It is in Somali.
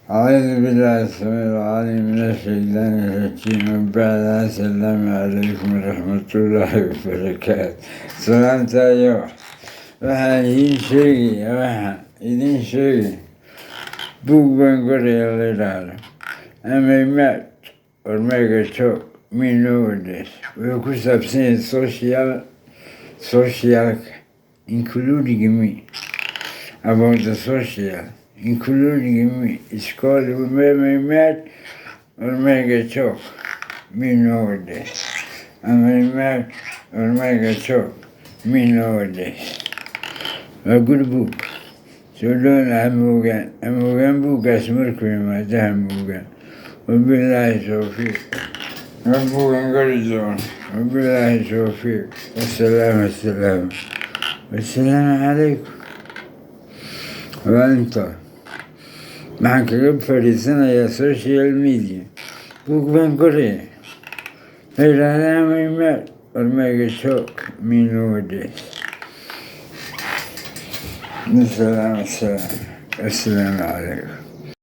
أعوذ بالله السميع العليم من الشيطان الرجيم وبعد السلام عليكم ورحمة الله وبركاته. Santa yok. Waxaan idin sheegi buug baan qoraya la yidhaahdo Ameymaad Ormega Joog Minoodes wuxuu ku saabsan yahay socialka including me about the social including me. It's called Ameymaad Ormega Joog Minoodes. Ameymaad Ormega Joog Minoodes. A good book. So don't hamogaan buuggaas markuu yimaado hamogaan. Wabilaahi tawfiiq. Buugan qori doon. Wabilaahi tawfiiq. Wassalaamu calaykum. Waa intaa. Maxaan kaga fadhiisanayaa social media. Buug baan qoraya. La yidhaahdo Ameymaad Ormega Joog Minoodes. السلام عليكم.